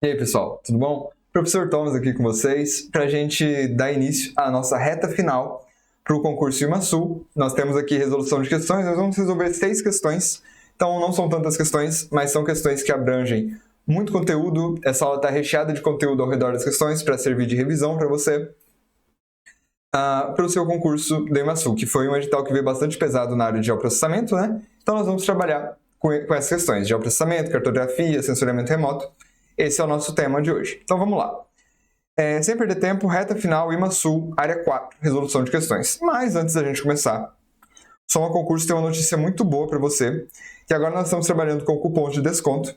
E aí, pessoal, tudo bom? Professor Thomas aqui com vocês para a gente dar início à nossa reta final para o concurso IMASU. Nós temos aqui resolução de questões, nós vamos resolver 6 questões, então não são tantas questões, mas são questões que abrangem muito conteúdo. Essa aula está recheada de conteúdo ao redor das questões para servir de revisão para você, para o seu concurso do IMASU, que foi um edital que veio bastante pesado na área de geoprocessamento, né? Então nós vamos trabalhar com essas questões, geoprocessamento, cartografia, sensoriamento remoto. Esse é o nosso tema de hoje. Então vamos lá. Sem perder tempo, reta final, IMASU, área 4, resolução de questões. Mas antes da gente começar, Soma Concurso tem uma notícia muito boa para você, que agora nós estamos trabalhando com cupom de desconto.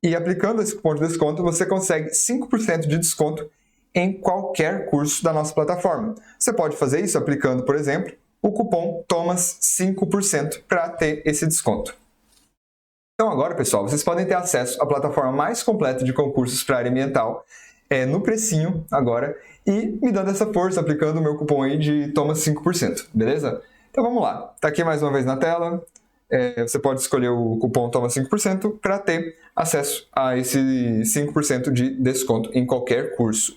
E aplicando esse cupom de desconto, você consegue 5% de desconto em qualquer curso da nossa plataforma. Você pode fazer isso aplicando, por exemplo, o cupom TOMAS5% para ter esse desconto. Então agora, pessoal, vocês podem ter acesso à plataforma mais completa de concursos para a área ambiental, no precinho agora, e me dando essa força aplicando o meu cupom aí de TOMAS 5%, beleza? Então vamos lá, tá aqui mais uma vez na tela, você pode escolher o cupom TOMAS 5% para ter acesso a esse 5% de desconto em qualquer curso.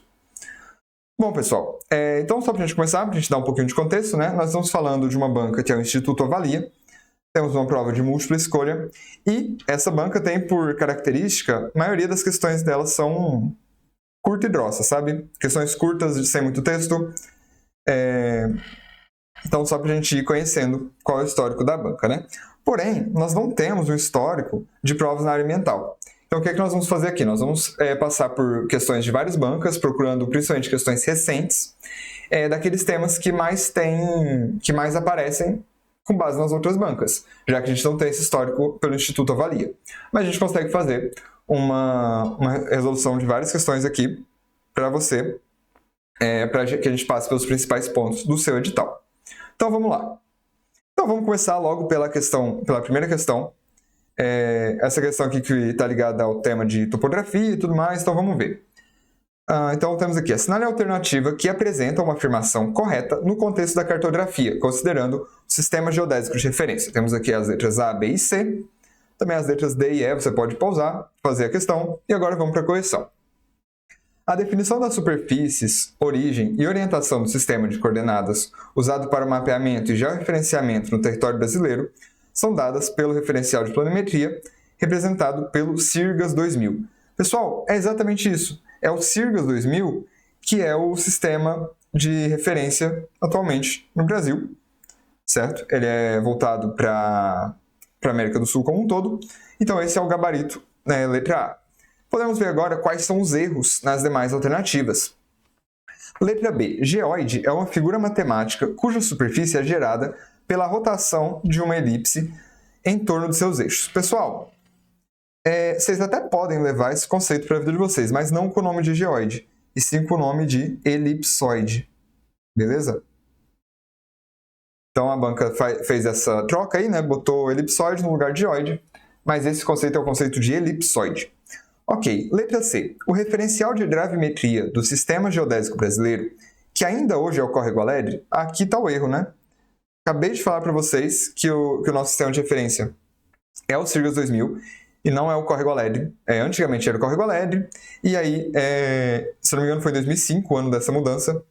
Bom, pessoal, então só para a gente começar, para a gente dar um pouquinho de contexto, né? Nós estamos falando de uma banca que é o Instituto Avalia. Temos uma prova de múltipla escolha e essa banca tem por característica, a maioria das questões delas são curta e grossa, sabe? Questões curtas, sem muito texto. Então, só para a gente ir conhecendo qual é o histórico da banca, né? Porém, nós não temos um histórico de provas na área ambiental. Então, o que é que nós vamos fazer aqui? Nós vamos passar por questões de várias bancas, procurando principalmente questões recentes, daqueles temas que mais aparecem com base nas outras bancas, já que a gente não tem esse histórico pelo Instituto Avalia. Mas a gente consegue fazer uma resolução de várias questões aqui para você, para que a gente passe pelos principais pontos do seu edital. Então vamos lá. Então vamos começar logo pela primeira questão. Essa questão aqui que está ligada ao tema de topografia e tudo mais, então vamos ver. Então temos aqui, assinale a alternativa que apresenta uma afirmação correta no contexto da cartografia, considerando o sistema geodésico de referência. Temos aqui as letras A, B e C, também as letras D e E, você pode pausar, fazer a questão, e agora vamos para a correção. A definição das superfícies, origem e orientação do sistema de coordenadas usado para o mapeamento e georreferenciamento no território brasileiro são dadas pelo referencial de planimetria, representado pelo CIRGAS 2000. Pessoal, é exatamente isso. É o CIRGAS 2000, que é o sistema de referência atualmente no Brasil, certo? Ele é voltado para a América do Sul como um todo. Então, esse é o gabarito, letra A. Podemos ver agora quais são os erros nas demais alternativas. Letra B. Geóide é uma figura matemática cuja superfície é gerada pela rotação de uma elipse em torno de seus eixos. Pessoal, vocês até podem levar esse conceito para a vida de vocês, mas não com o nome de geóide, e sim com o nome de elipsoide. Beleza? Então a banca fez essa troca aí, né? Botou elipsoide no lugar de geóide, mas esse conceito é o conceito de elipsoide. Ok, letra C. O referencial de gravimetria do Sistema Geodésico Brasileiro, que ainda hoje é o Córrego Alegre, aqui está o erro, né? Acabei de falar para vocês que o nosso sistema de referência é o CIRGAS 2000, e não é o Córrego Alegre. Antigamente era o Córrego Alegre, e aí, se não me engano, foi em 2005, o ano dessa mudança,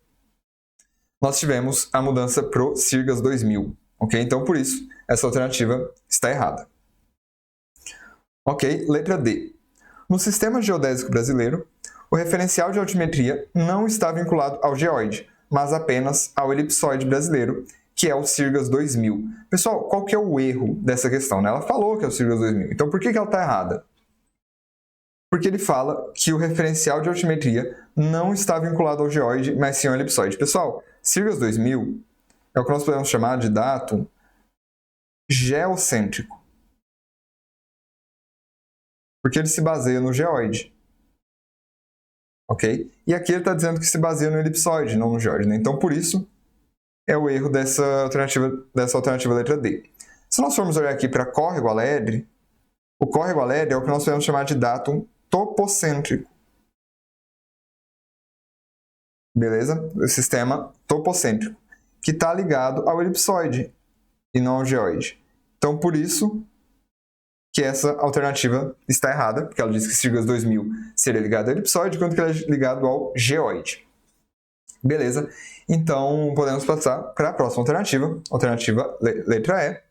nós tivemos a mudança pro CIRGAS 2000. Ok? Então, por isso, essa alternativa está errada. Ok, letra D. No Sistema Geodésico Brasileiro, o referencial de altimetria não está vinculado ao geóide, mas apenas ao elipsoide brasileiro, que é o CIRGAS 2000. Pessoal, qual que é o erro dessa questão? Ela falou que é o CIRGAS 2000. Então, por que ela está errada? Porque ele fala que o referencial de altimetria não está vinculado ao geóide, mas sim ao elipsoide. Pessoal, CIRGAS 2000 é o que nós podemos chamar de datum geocêntrico. Porque ele se baseia no geóide. Ok? E aqui ele está dizendo que se baseia no elipsoide, não no geóide. Né? Então, por isso, é o erro dessa alternativa letra D. Se nós formos olhar aqui para Córrego Alegre, o Córrego Alegre é o que nós podemos chamar de datum topocêntrico. Beleza? O sistema topocêntrico, que está ligado ao elipsoide e não ao geóide. Então, por isso que essa alternativa está errada, porque ela diz que Stiglitz 2000 seria ligado ao elipsoide, enquanto que ele é ligado ao geoide. Beleza? Então, podemos passar para a próxima alternativa, alternativa letra E.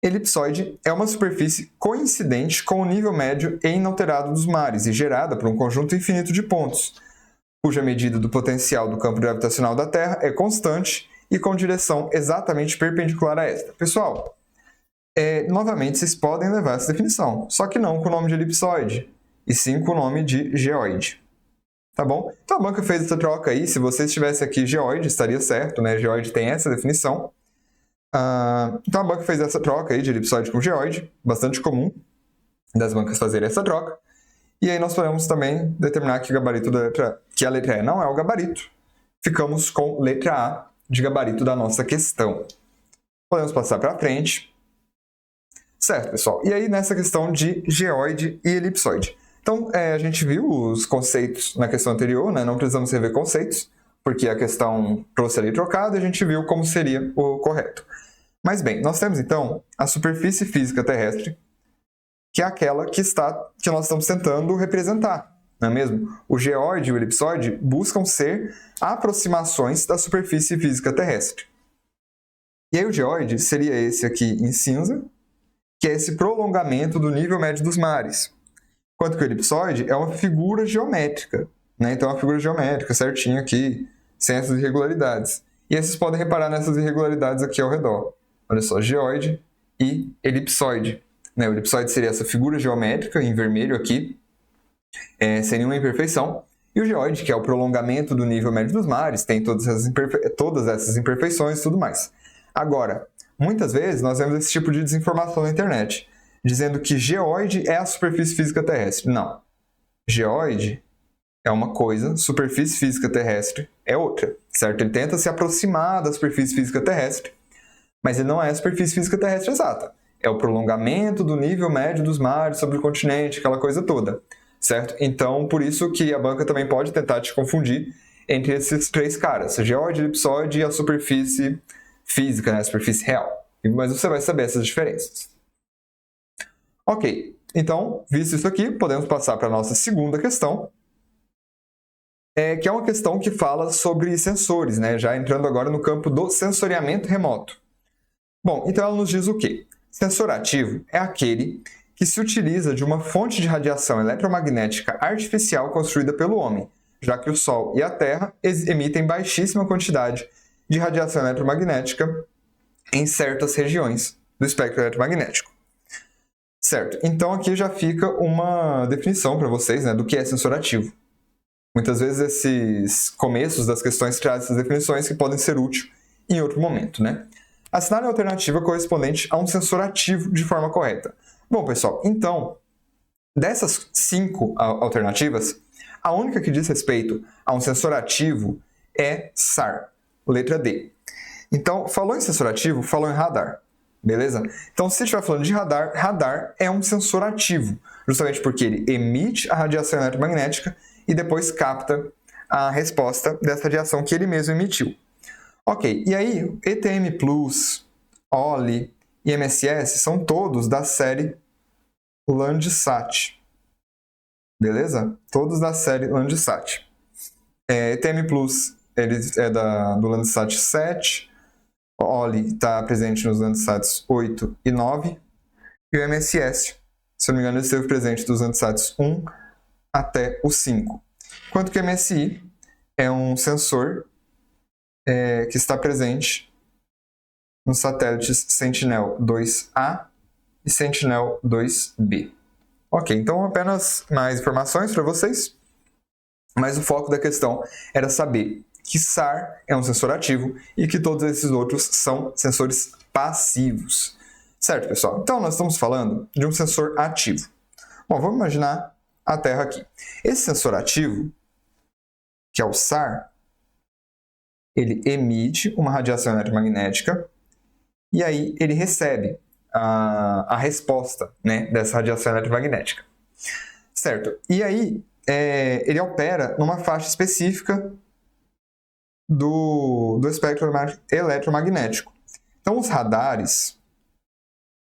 Elipsoide é uma superfície coincidente com o nível médio e inalterado dos mares e gerada por um conjunto infinito de pontos, cuja medida do potencial do campo gravitacional da Terra é constante e com direção exatamente perpendicular a esta. Pessoal, novamente vocês podem levar essa definição, só que não com o nome de elipsoide, e sim com o nome de geoide. Tá bom? Então a banca fez essa troca aí. Se você estivesse aqui geoide, estaria certo, né? Geoide tem essa definição. Então a banca fez essa troca aí de elipsoide com geoide, bastante comum das bancas fazerem essa troca. E aí nós podemos também determinar que o gabarito que a letra E não é o gabarito. Ficamos com letra A de gabarito da nossa questão. Podemos passar para frente. Certo, pessoal. E aí nessa questão de geoide e elipsoide. Então, a gente viu os conceitos na questão anterior, né? Não precisamos rever conceitos, porque a questão trouxe ali trocado e a gente viu como seria o correto. Mas bem, nós temos então a superfície física terrestre, que é aquela que nós estamos tentando representar, não é mesmo? O geoide e o elipsoide buscam ser aproximações da superfície física terrestre. E aí o geoide seria esse aqui em cinza, que é esse prolongamento do nível médio dos mares. Enquanto que o elipsoide é uma figura geométrica, né? Então é uma figura geométrica certinha aqui, sem essas irregularidades. E aí vocês podem reparar nessas irregularidades aqui ao redor. Olha só, geoide e elipsoide. Né? O elipsoide seria essa figura geométrica em vermelho aqui, sem nenhuma imperfeição. E o geoide, que é o prolongamento do nível médio dos mares, tem todas essas imperfeições e tudo mais. Agora, muitas vezes nós vemos esse tipo de desinformação na internet, dizendo que geoide é a superfície física terrestre. Não. Geoide é uma coisa, superfície física terrestre é outra, certo? Ele tenta se aproximar da superfície física terrestre, mas ele não é a superfície física terrestre exata. É o prolongamento do nível médio dos mares sobre o continente, aquela coisa toda, certo? Então, por isso que a banca também pode tentar te confundir entre esses três caras, geoide, elipsoide e a superfície física, né? A superfície real. Mas você vai saber essas diferenças. Ok, então, visto isso aqui, podemos passar para a nossa segunda questão, que é uma questão que fala sobre sensores, né? Já entrando agora no campo do sensoriamento remoto. Bom, então ela nos diz o quê? Sensor ativo é aquele que se utiliza de uma fonte de radiação eletromagnética artificial construída pelo homem, já que o Sol e a Terra emitem baixíssima quantidade de radiação eletromagnética em certas regiões do espectro eletromagnético. Certo, então aqui já fica uma definição para vocês, né, do que é sensor ativo. Muitas vezes esses começos das questões trazem essas definições que podem ser úteis em outro momento, né? Assinale a alternativa correspondente a um sensor ativo de forma correta. Bom, pessoal, então, dessas 5 alternativas, a única que diz respeito a um sensor ativo é SAR, letra D. Então, falou em sensor ativo, falou em radar. Beleza? Então, se estiver falando de radar, radar é um sensor ativo, justamente porque ele emite a radiação eletromagnética e depois capta a resposta dessa radiação que ele mesmo emitiu. Ok, e aí, ETM+, OLI e MSS são todos da série Landsat. Beleza? Todos da série Landsat. ETM+, ele é do Landsat 7, o OLI está presente nos Landsats 8 e 9, e o MSS, se eu não me engano, ele esteve presente dos Landsats 1 até o 5. Enquanto que o MSI é um sensor que está presente nos satélites Sentinel-2A e Sentinel-2B. Ok, então apenas mais informações para vocês, mas o foco da questão era saber que SAR é um sensor ativo e que todos esses outros são sensores passivos. Certo, pessoal? Então, nós estamos falando de um sensor ativo. Bom, vamos imaginar a Terra aqui. Esse sensor ativo, que é o SAR, ele emite uma radiação eletromagnética e aí ele recebe a resposta, né, dessa radiação eletromagnética. Certo? E aí ele opera numa faixa específica do espectro eletromagnético. Então, os radares...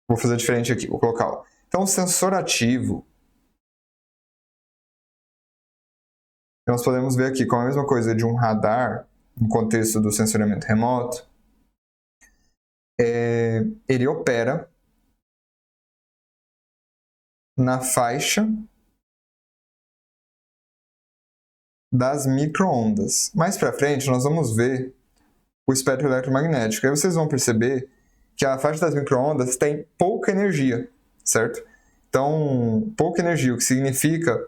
Vou fazer diferente aqui, vou colocar... Então, o sensor ativo, nós podemos ver aqui com a mesma coisa de um radar, no contexto do sensoriamento remoto, ele opera na faixa das microondas. Mais para frente, nós vamos ver o espectro eletromagnético. Aí vocês vão perceber que a faixa das microondas tem pouca energia, certo? Então, pouca energia, o que significa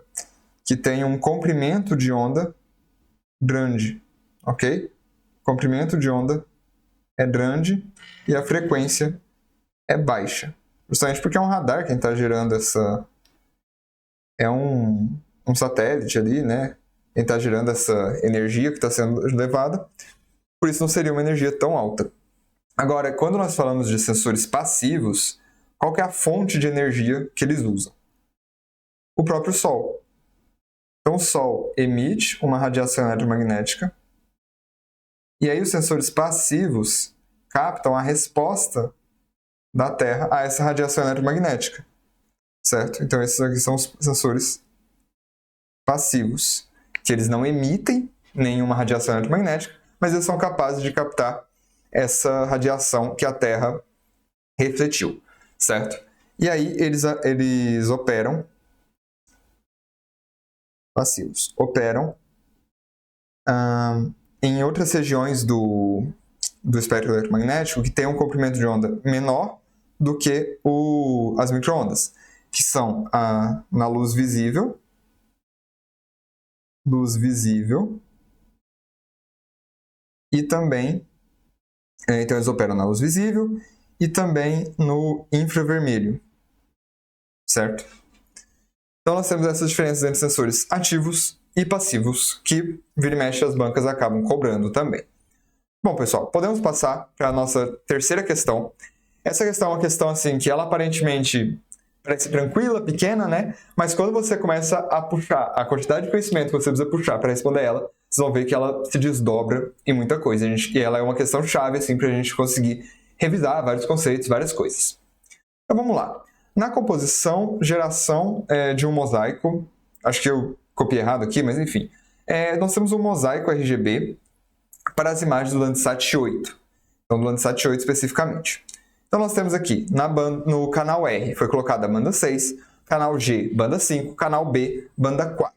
que tem um comprimento de onda grande, ok? O comprimento de onda é grande e a frequência é baixa. Justamente porque é um radar quem está gerando essa... É um satélite ali, né? Quem está gerando essa energia que está sendo levada. Por isso não seria uma energia tão alta. Agora, quando nós falamos de sensores passivos, qual que é a fonte de energia que eles usam? O próprio Sol. Então, o Sol emite uma radiação eletromagnética e aí os sensores passivos captam a resposta da Terra a essa radiação eletromagnética, certo? Então, esses aqui são os sensores passivos, que eles não emitem nenhuma radiação eletromagnética, mas eles são capazes de captar essa radiação que a Terra refletiu, certo? E aí eles operam passivos, operam em outras regiões do espectro eletromagnético que tem um comprimento de onda menor do que as microondas, que são na luz visível, e também, então eles operam na luz visível e também no infravermelho, certo? Então nós temos essas diferenças entre sensores ativos e passivos, que vira e mexe as bancas acabam cobrando também. Bom, pessoal, podemos passar para a nossa terceira questão. Essa questão é uma questão assim que ela aparentemente parece tranquila, pequena, né? Mas quando você começa a puxar a quantidade de conhecimento que você precisa puxar para responder ela, vocês vão ver que ela se desdobra em muita coisa. E ela é uma questão chave assim, para a gente conseguir revisar vários conceitos, várias coisas. Então vamos lá. Na composição, geração de um mosaico, acho que eu copiei errado aqui, mas enfim. Nós temos um mosaico RGB para as imagens do Landsat 8. Então, do Landsat 8 especificamente. Então, nós temos aqui, no canal R, foi colocada a banda 6, canal G, banda 5, canal B, banda 4.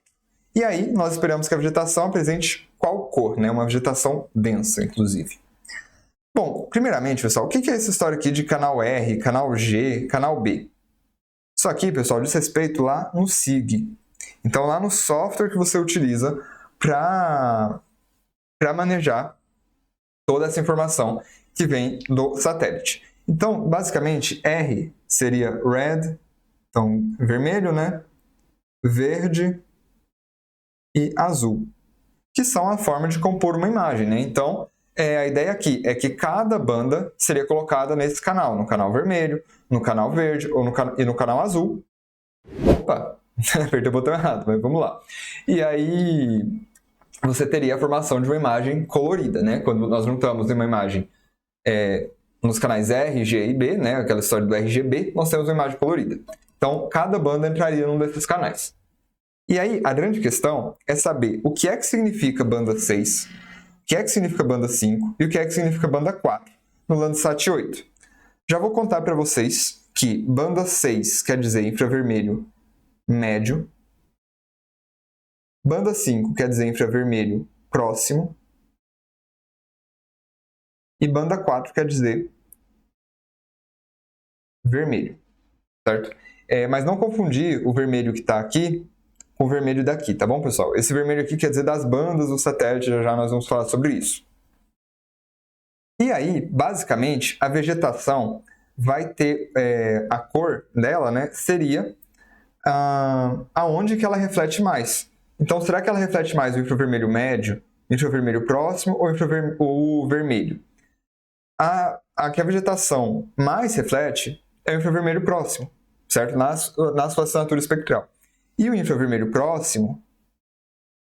E aí, nós esperamos que a vegetação apresente qual cor, né? Uma vegetação densa, inclusive. Bom, primeiramente, pessoal, o que é essa história aqui de canal R, canal G, canal B? Isso aqui, pessoal, diz respeito lá no SIG. Então, lá no software que você utiliza para manejar toda essa informação que vem do satélite. Então, basicamente, R seria red, então vermelho, né? Verde e azul, que são a forma de compor uma imagem, né? Então, a ideia aqui é que cada banda seria colocada nesse canal, no canal vermelho, no canal verde e no canal azul. Opa, apertei o botão errado, mas vamos lá. E aí você teria a formação de uma imagem colorida, né? Quando nós juntamos uma imagem nos canais R, G e B, né? Aquela história do RGB, nós temos uma imagem colorida. Então, cada banda entraria num desses canais. E aí, a grande questão é saber o que é que significa banda 6, o que é que significa banda 5 e o que é que significa banda 4 no Landsat 8. Já vou contar para vocês que banda 6 quer dizer infravermelho médio, banda 5 quer dizer infravermelho próximo e banda 4 quer dizer vermelho, certo? Mas não confundir o vermelho que está aqui com o vermelho daqui, tá bom, pessoal? Esse vermelho aqui quer dizer das bandas do satélite, já nós vamos falar sobre isso. E aí, basicamente, a vegetação vai ter a cor dela, né? Seria aonde que ela reflete mais. Então, será que ela reflete mais o infravermelho médio, infravermelho próximo ou o vermelho? A que a vegetação mais reflete é o infravermelho próximo, certo? Na sua assinatura espectral. E o infravermelho próximo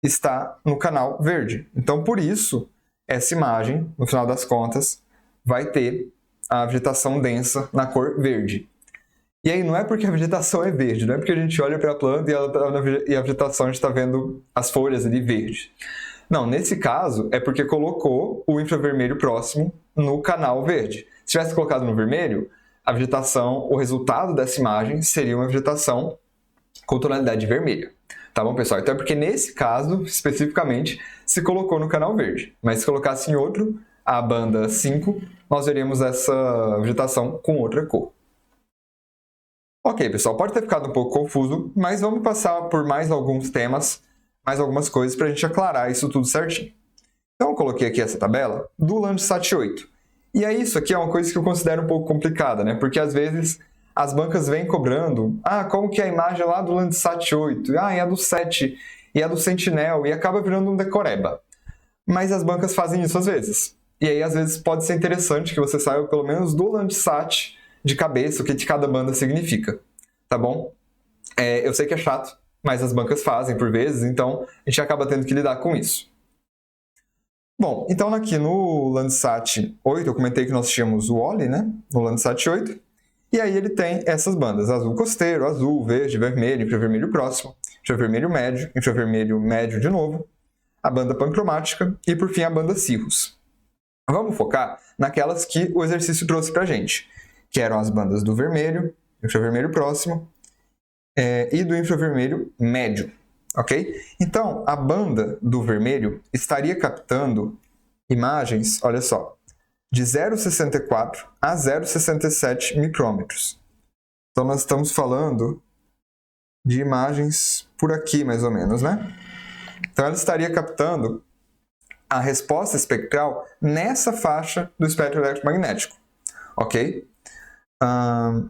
está no canal verde. Então, por isso, essa imagem, no final das contas, vai ter a vegetação densa na cor verde. E aí não é porque a vegetação é verde, não é porque a gente olha para a planta e a vegetação a gente está vendo as folhas ali verdes. Não, nesse caso é porque colocou o infravermelho próximo no canal verde. Se tivesse colocado no vermelho, a vegetação, o resultado dessa imagem seria uma vegetação com tonalidade vermelha. Tá bom, pessoal? Então é porque nesse caso, especificamente, se colocou no canal verde. Mas se colocasse em outro, a banda 5, nós veríamos essa vegetação com outra cor. Ok, pessoal, pode ter ficado um pouco confuso, mas vamos passar por mais alguns temas, mais algumas coisas para a gente aclarar isso tudo certinho. Então eu coloquei aqui essa tabela do Landsat 8. E aí isso aqui é uma coisa que eu considero um pouco complicada, né? Porque às vezes as bancas vêm cobrando, como que é a imagem lá do Landsat 8? E é do 7, e é do Sentinel, e acaba virando um decoreba. Mas as bancas fazem isso às vezes. E aí às vezes pode ser interessante que você saiba pelo menos do Landsat de cabeça o que cada banda significa, tá bom? Eu sei que é chato, mas as bancas fazem por vezes, então a gente acaba tendo que lidar com isso. Bom, então aqui no Landsat 8, eu comentei que nós tínhamos o Oli, né? No Landsat 8. E aí ele tem essas bandas, azul costeiro, azul, verde, vermelho, infravermelho próximo, infravermelho médio de novo, a banda pancromática e, por fim, a banda Cirrus. Vamos focar naquelas que o exercício trouxe pra gente, que eram as bandas do vermelho, infravermelho próximo e do infravermelho médio. Ok? Então, a banda do vermelho estaria captando imagens, olha só, de 0,64 a 0,67 micrômetros. Então, nós estamos falando de imagens por aqui, mais ou menos, né? Então, ela estaria captando a resposta espectral nessa faixa do espectro eletromagnético. Ok?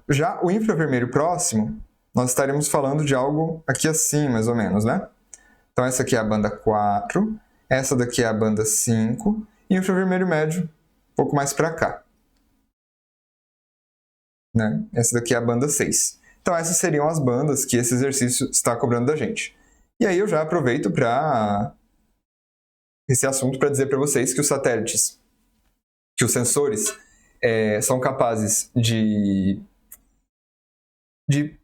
Já o infravermelho próximo, nós estaremos falando de algo aqui assim, mais ou menos, né? Então, essa aqui é a banda 4, essa daqui é a banda 5, e o infravermelho médio, um pouco mais para cá. Né? Essa daqui é a banda 6. Então, essas seriam as bandas que esse exercício está cobrando da gente. E aí eu já aproveito para esse assunto para dizer para vocês que os satélites, que os sensores são capazes de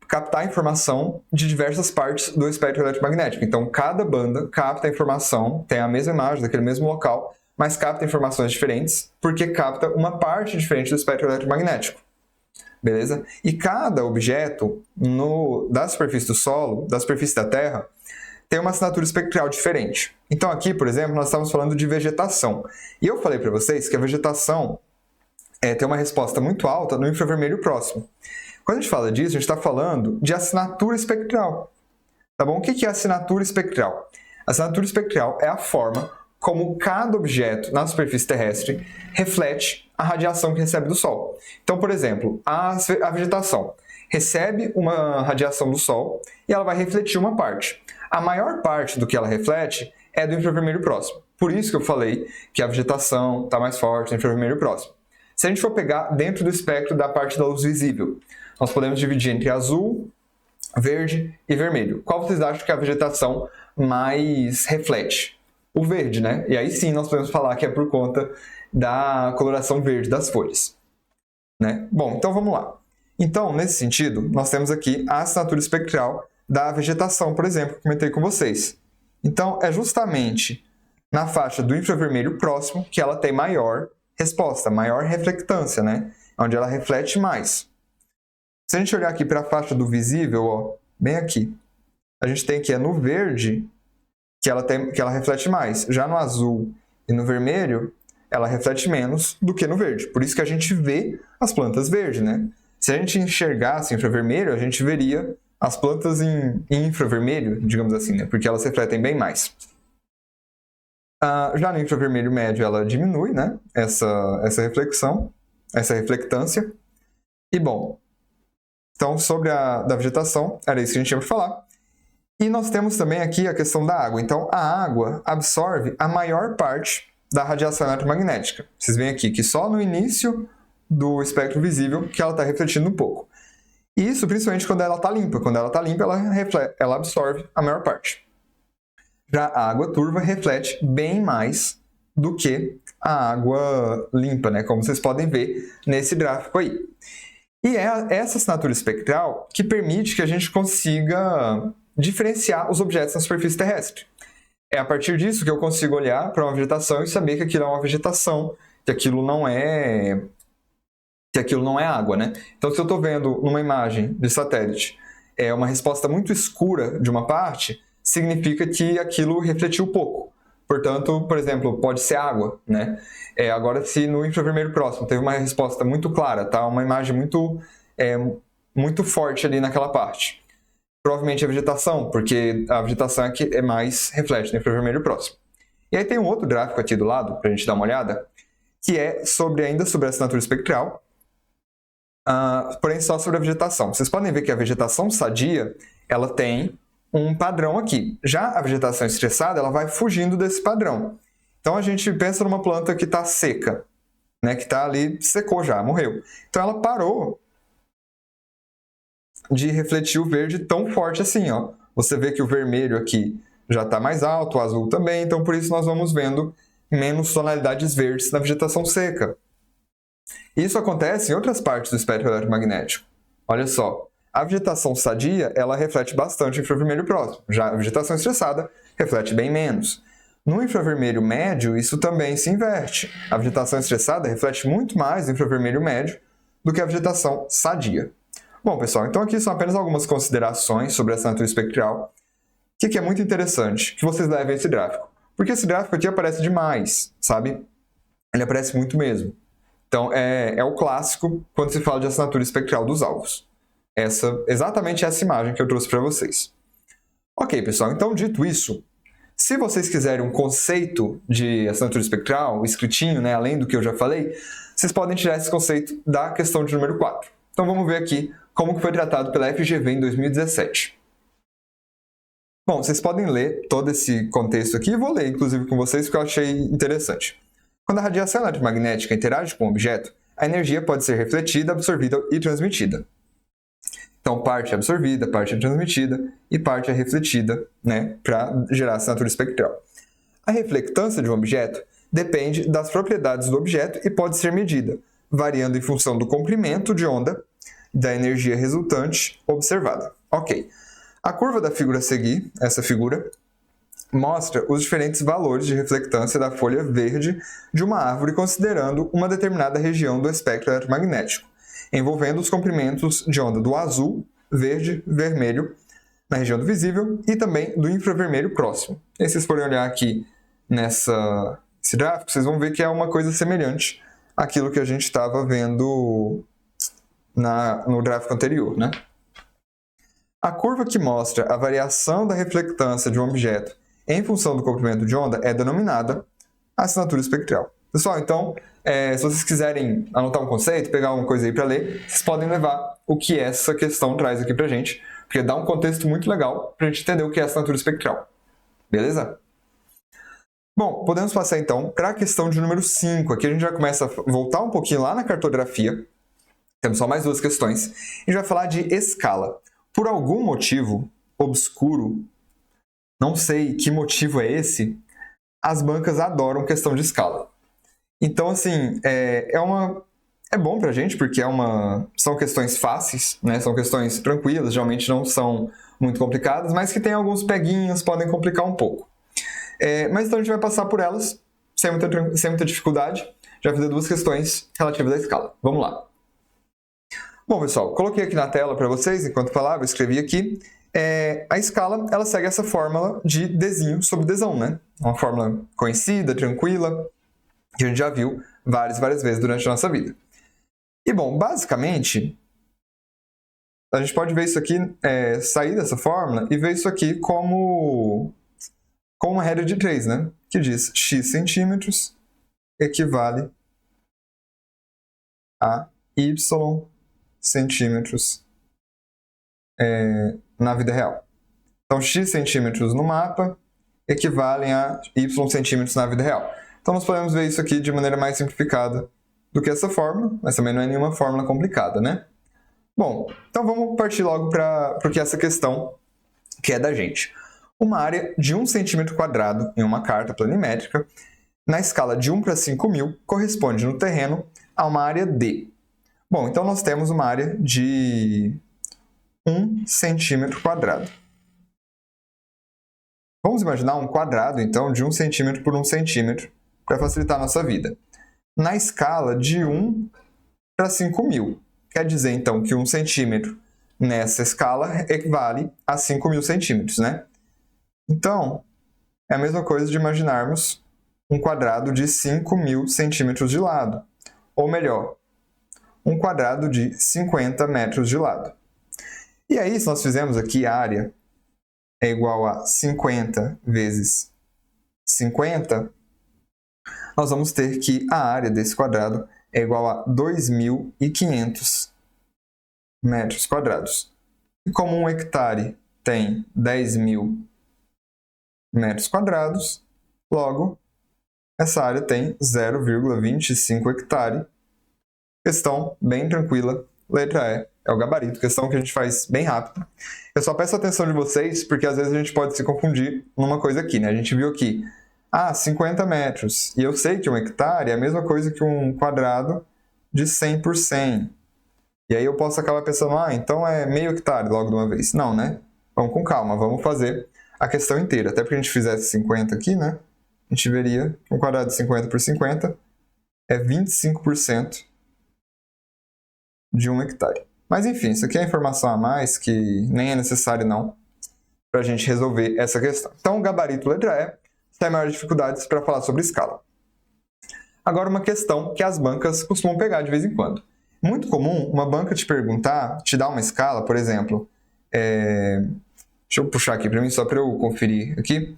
captar informação de diversas partes do espectro eletromagnético. Então, cada banda capta a informação, tem a mesma imagem daquele mesmo local, mas capta informações diferentes, porque capta uma parte diferente do espectro eletromagnético. Beleza? E cada objeto da superfície do solo, da superfície da Terra, tem uma assinatura espectral diferente. Então aqui, por exemplo, nós estamos falando de vegetação. E eu falei para vocês que a vegetação tem uma resposta muito alta no infravermelho próximo. Quando a gente fala disso, a gente está falando de assinatura espectral. Tá bom? O que é assinatura espectral? A assinatura espectral é a forma como cada objeto na superfície terrestre reflete a radiação que recebe do Sol. Então, por exemplo, a vegetação recebe uma radiação do Sol e ela vai refletir uma parte. A maior parte do que ela reflete é do infravermelho próximo. Por isso que eu falei que a vegetação está mais forte no infravermelho próximo. Se a gente for pegar dentro do espectro da parte da luz visível, nós podemos dividir entre azul, verde e vermelho. Qual vocês acham que a vegetação mais reflete? O verde, né? E aí sim nós podemos falar que é por conta da coloração verde das folhas. Né? Bom, então vamos lá. Então, nesse sentido, nós temos aqui a assinatura espectral da vegetação, por exemplo, que comentei com vocês. Então, é justamente na faixa do infravermelho próximo que ela tem maior resposta, maior reflectância, né? Onde ela reflete mais. Se a gente olhar aqui para a faixa do visível, ó, bem aqui, a gente tem que no verde que ela reflete mais. Já no azul e no vermelho, ela reflete menos do que no verde. Por isso que a gente vê as plantas verdes, né? Se a gente enxergasse infravermelho, a gente veria as plantas em infravermelho, digamos assim, né? Porque elas refletem bem mais. Já no infravermelho médio, ela diminui, né? Essa reflexão, essa reflectância. E, bom, então, sobre da vegetação, era isso que a gente tinha para falar. E nós temos também aqui a questão da água. Então, a água absorve a maior parte da radiação eletromagnética. Vocês veem aqui que só no início do espectro visível que ela está refletindo um pouco. E isso principalmente quando ela está limpa. Quando ela está limpa, ela absorve a maior parte. Já a água turva reflete bem mais do que a água limpa, né? Como vocês podem ver nesse gráfico aí. E é essa assinatura espectral que permite que a gente consiga diferenciar os objetos na superfície terrestre. É a partir disso que eu consigo olhar para uma vegetação e saber que aquilo é uma vegetação, que aquilo não é água, né? Então, se eu estou vendo numa imagem de satélite uma resposta muito escura de uma parte, significa que aquilo refletiu pouco. Portanto, por exemplo, pode ser água, né? Agora, se no infravermelho próximo teve uma resposta muito clara, tá? Uma imagem muito forte ali naquela parte. Provavelmente é vegetação, porque a vegetação é que mais reflete no infravermelho próximo. E aí tem um outro gráfico aqui do lado, para a gente dar uma olhada, que é ainda sobre a assinatura espectral, porém só sobre a vegetação. Vocês podem ver que a vegetação sadia, ela tem um padrão aqui. Já a vegetação estressada, ela vai fugindo desse padrão. Então a gente pensa numa planta que está seca, né, que está ali, secou já, morreu. Então ela parou de refletir o verde tão forte assim, ó. Você vê que o vermelho aqui já está mais alto, o azul também, então por isso nós vamos vendo menos tonalidades verdes na vegetação seca. Isso acontece em outras partes do espectro eletromagnético. Olha só, a vegetação sadia, ela reflete bastante o infravermelho próximo. Já a vegetação estressada reflete bem menos. No infravermelho médio, isso também se inverte. A vegetação estressada reflete muito mais o infravermelho médio do que a vegetação sadia. Bom, pessoal, então aqui são apenas algumas considerações sobre a assinatura espectral. O que é muito interessante que vocês levem esse gráfico? Porque esse gráfico aqui aparece demais, sabe? Ele aparece muito mesmo. Então, é o clássico quando se fala de assinatura espectral dos alvos. Exatamente essa imagem que eu trouxe para vocês. Ok, pessoal, então dito isso, se vocês quiserem um conceito de assinatura espectral, escritinho, né, além do que eu já falei, vocês podem tirar esse conceito da questão de número 4. Então vamos ver aqui como que foi tratado pela FGV em 2017. Bom, vocês podem ler todo esse contexto aqui, e vou ler inclusive com vocês porque eu achei interessante. Quando a radiação eletromagnética interage com um objeto, a energia pode ser refletida, absorvida e transmitida. Então, parte é absorvida, parte é transmitida e parte é refletida, né, para gerar assinatura espectral. A reflectância de um objeto depende das propriedades do objeto e pode ser medida, variando em função do comprimento de onda da energia resultante observada. Ok. A curva da figura a seguir, essa figura, mostra os diferentes valores de reflectância da folha verde de uma árvore considerando uma determinada região do espectro eletromagnético, envolvendo os comprimentos de onda do azul, verde, vermelho, na região do visível e também do infravermelho próximo. E se vocês forem olhar aqui nesse gráfico, vocês vão ver que é uma coisa semelhante àquilo que a gente estava vendo no gráfico anterior, né? A curva que mostra a variação da reflectância de um objeto em função do comprimento de onda é denominada assinatura espectral. Pessoal, então, se vocês quiserem anotar um conceito, pegar alguma coisa aí para ler, vocês podem levar o que essa questão traz aqui para a gente, porque dá um contexto muito legal para a gente entender o que é assinatura espectral. Beleza? Bom, podemos passar então para a questão de número 5. Aqui a gente já começa a voltar um pouquinho lá na cartografia. Temos só mais duas questões. E a gente vai falar de escala. Por algum motivo obscuro, não sei que motivo é esse, as bancas adoram questão de escala. Então, assim, é bom pra gente, porque são questões fáceis, né? São questões tranquilas, geralmente não são muito complicadas, mas que tem alguns peguinhos, podem complicar um pouco. Mas então a gente vai passar por elas, sem muita dificuldade. Já fiz duas questões relativas à escala. Vamos lá. Bom, pessoal, coloquei aqui na tela para vocês, enquanto falava, eu escrevi aqui. A escala, ela segue essa fórmula de Dzinho sobre Dzão, né? Uma fórmula conhecida, tranquila, que a gente já viu várias vezes durante a nossa vida. E, bom, basicamente, a gente pode ver isso aqui, sair dessa fórmula e ver isso aqui como uma regra de 3, né? Que diz x centímetros equivale a y centímetros na vida real. Então, x centímetros no mapa equivalem a y centímetros na vida real. Então, nós podemos ver isso aqui de maneira mais simplificada do que essa fórmula, mas também não é nenhuma fórmula complicada, né? Bom, então vamos partir logo para o que é essa questão que é da gente. Uma área de 1 centímetro quadrado em uma carta planimétrica, na escala de 1 para 5.000, corresponde no terreno a uma área D. Bom, então nós temos uma área de 1 centímetro quadrado. Vamos imaginar um quadrado, então, de 1 centímetro por 1 centímetro, para facilitar a nossa vida. Na escala de 1 para 5.000. Quer dizer, então, que 1 centímetro nessa escala equivale a 5.000 centímetros, né? Então, é a mesma coisa de imaginarmos um quadrado de 5.000 centímetros de lado. Ou melhor, um quadrado de 50 metros de lado. E aí, se nós fizermos aqui a área é igual a 50 vezes 50, nós vamos ter que a área desse quadrado é igual a 2.500 metros quadrados. E como um hectare tem 10.000 metros quadrados, logo, essa área tem 0,25 hectare. Questão bem tranquila, letra E, é o gabarito, questão que a gente faz bem rápido. Eu só peço a atenção de vocês, porque às vezes a gente pode se confundir numa coisa aqui, né? A gente viu aqui, 50 metros, e eu sei que um hectare é a mesma coisa que um quadrado de 100 por 100. E aí eu posso acabar pensando, então é meio hectare logo de uma vez. Não, né? Vamos com calma, vamos fazer a questão inteira. Até porque a gente fizesse 50 aqui, né? A gente veria que um quadrado de 50 por 50 é 25% de um hectare. Mas enfim, isso aqui é informação a mais que nem é necessário não para a gente resolver essa questão. Então, gabarito letra E, sem maiores dificuldades para falar sobre escala. Agora, uma questão que as bancas costumam pegar de vez em quando. Muito comum uma banca te perguntar, te dar uma escala, por exemplo, deixa eu puxar aqui para mim só para eu conferir aqui,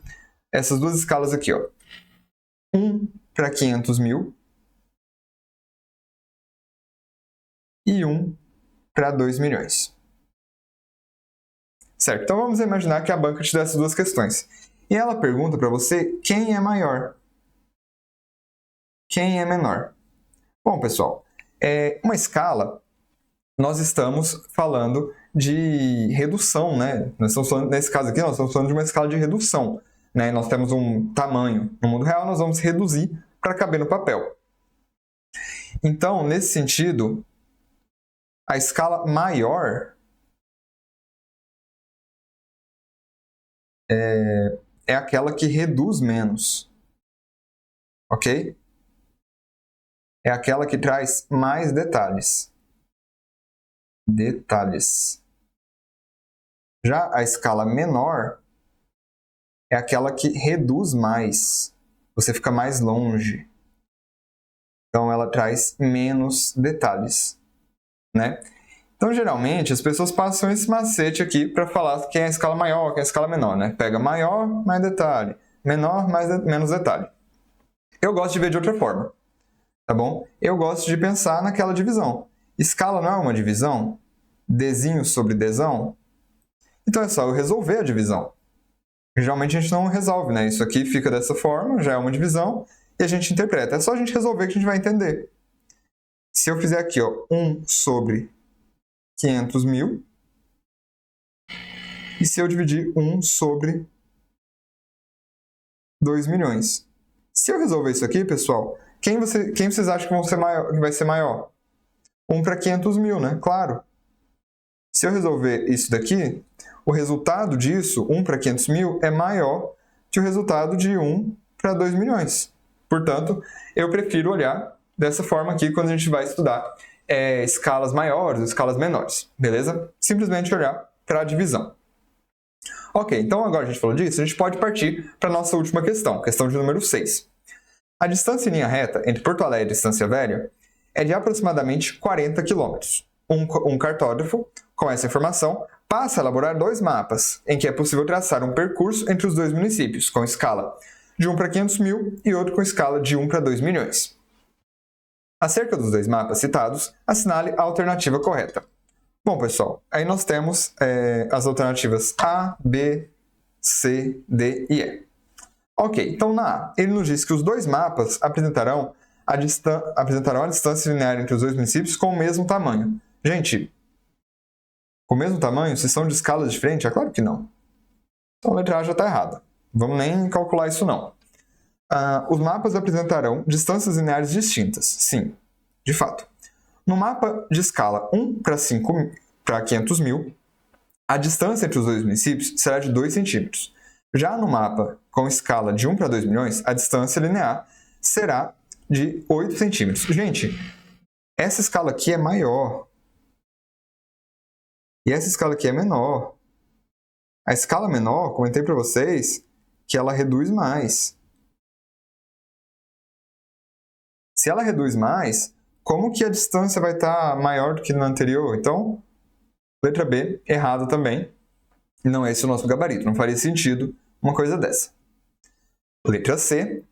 essas duas escalas aqui, ó. 1 para 500.000 e 1 para 2 milhões. Certo, então vamos imaginar que a banca te dá essas duas questões. E ela pergunta para você quem é maior, quem é menor. Bom, pessoal, uma escala, nós estamos falando de redução, né? Nós estamos falando, nesse caso aqui, nós estamos falando de uma escala de redução. Né? Nós temos um tamanho. No mundo real, nós vamos reduzir para caber no papel. Então, nesse sentido, a escala maior é aquela que reduz menos. Ok? É aquela que traz mais detalhes. Já a escala menor é aquela que reduz mais. Você fica mais longe. Então, ela traz menos detalhes. Né? Então, geralmente, as pessoas passam esse macete aqui para falar quem é a escala maior, quem é a escala menor. Né? Pega maior, mais detalhe. Menor, menos detalhe. Eu gosto de ver de outra forma. Tá bom? Eu gosto de pensar naquela divisão. Escala não é uma divisão? Dzinho sobre dzão? Então é só eu resolver a divisão. Geralmente a gente não resolve, né? Isso aqui fica dessa forma, já é uma divisão, e a gente interpreta. É só a gente resolver que a gente vai entender. Se eu fizer aqui, ó, 1 sobre 500.000, e se eu dividir 1 sobre 2 milhões. Se eu resolver isso aqui, pessoal, quem vocês acham que vai ser maior? 1 para 500.000, né? Claro. Se eu resolver isso daqui, o resultado disso, 1 para 500.000, é maior que o resultado de 1 para 2 milhões. Portanto, eu prefiro olhar dessa forma aqui quando a gente vai estudar escalas maiores ou escalas menores, beleza? Simplesmente olhar para a divisão. Ok, então agora a gente falou disso, a gente pode partir para a nossa última questão, questão de número 6. A distância em linha reta entre Porto Alegre e Estância Velha é de aproximadamente 40 km. Um cartógrafo, com essa informação, passa a elaborar 2 mapas, em que é possível traçar um percurso entre os 2 municípios, com escala de 1 para 500.000 e outro com escala de 1 para 2 milhões. Acerca dos 2 mapas citados, assinale a alternativa correta. Bom, pessoal, aí nós temos as alternativas A, B, C, D e E. Ok, então na A, ele nos diz que os 2 mapas apresentarão a distância linear entre os 2 municípios com o mesmo tamanho. Gente, com o mesmo tamanho, se são de escalas diferentes? É claro que não. Então a letra A já está errada. Vamos nem calcular isso não. Os mapas apresentarão distâncias lineares distintas. Sim, de fato. No mapa de escala 1 para 500 mil, a distância entre os dois municípios será de 2 centímetros. Já no mapa com escala de 1 para 2 milhões, a distância linear será de 8 centímetros. Gente, essa escala aqui é maior. E essa escala aqui é menor. A escala menor, comentei para vocês, que ela reduz mais. Se ela reduz mais, como que a distância vai estar maior do que na anterior? Então, letra B, errado também. E não é esse o nosso gabarito. Não faria sentido uma coisa dessa. Letra C.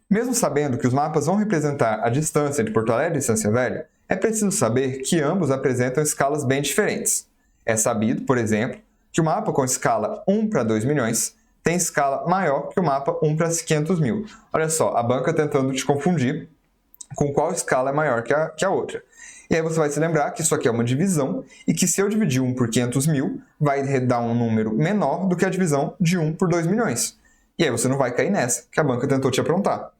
Mesmo sabendo que os mapas vão representar a distância entre Porto Alegre e Estância Velha, é preciso saber que ambos apresentam escalas bem diferentes. É sabido, por exemplo, que o mapa com escala 1 para 2 milhões tem escala maior que o mapa 1 para 500 mil. Olha só, a banca tentando te confundir com qual escala é maior que a outra. E aí você vai se lembrar que isso aqui é uma divisão e que se eu dividir 1 por 500 mil, vai dar um número menor do que a divisão de 1 por 2 milhões. E aí você não vai cair nessa, que a banca tentou te aprontar.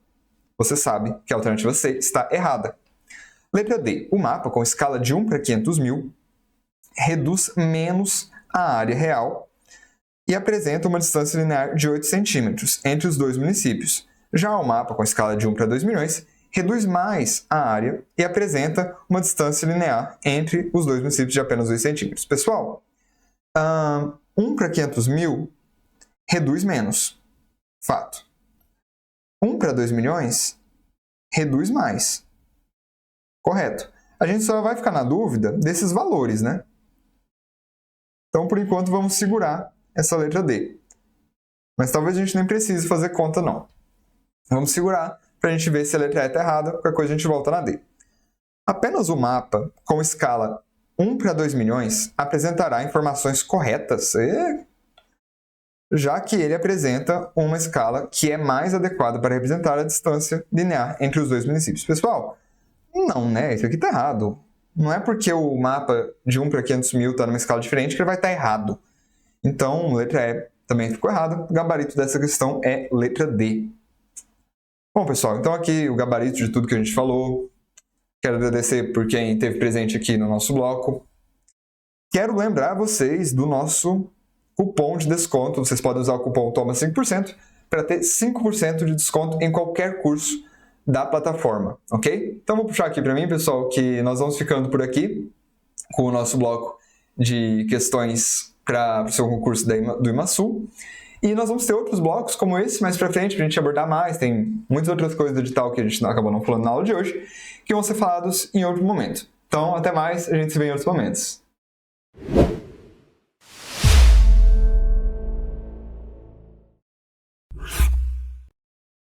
Você sabe que a alternativa C está errada. Letra D. O mapa com escala de 1 para 500 mil reduz menos a área real e apresenta uma distância linear de 8 centímetros entre os dois municípios. Já o mapa com escala de 1 para 2 milhões reduz mais a área e apresenta uma distância linear entre os dois municípios de apenas 2 centímetros. Pessoal, 1 para 500 mil reduz menos. Fato. 1 para 2 milhões reduz mais. Correto. A gente só vai ficar na dúvida desses valores, né? Então, por enquanto, vamos segurar essa letra D. Mas talvez a gente nem precise fazer conta, não. Vamos segurar para a gente ver se a letra E está errada, qualquer coisa a gente volta na D. Apenas o mapa com escala 1 para 2 milhões apresentará informações corretas, já que ele apresenta uma escala que é mais adequada para representar a distância linear entre os dois municípios. Pessoal, não, né? Isso aqui está errado. Não é porque o mapa de 1 para 500 mil está numa escala diferente que ele vai estar errado. Então, letra E também ficou errada. O gabarito dessa questão é letra D. Bom, pessoal, então aqui o gabarito de tudo que a gente falou. Quero agradecer por quem esteve presente aqui no nosso bloco. Quero lembrar vocês do nosso cupom de desconto. Vocês podem usar o cupom TOMA5% para ter 5% de desconto em qualquer curso da plataforma, ok? Então vou puxar aqui para mim, pessoal, que nós vamos ficando por aqui com o nosso bloco de questões para o seu concurso do IMASU. E nós vamos ter outros blocos como esse mais para frente para a gente abordar mais. Tem muitas outras coisas do edital que a gente acabou não falando na aula de hoje, que vão ser falados em outro momento. Então, até mais, a gente se vê em outros momentos.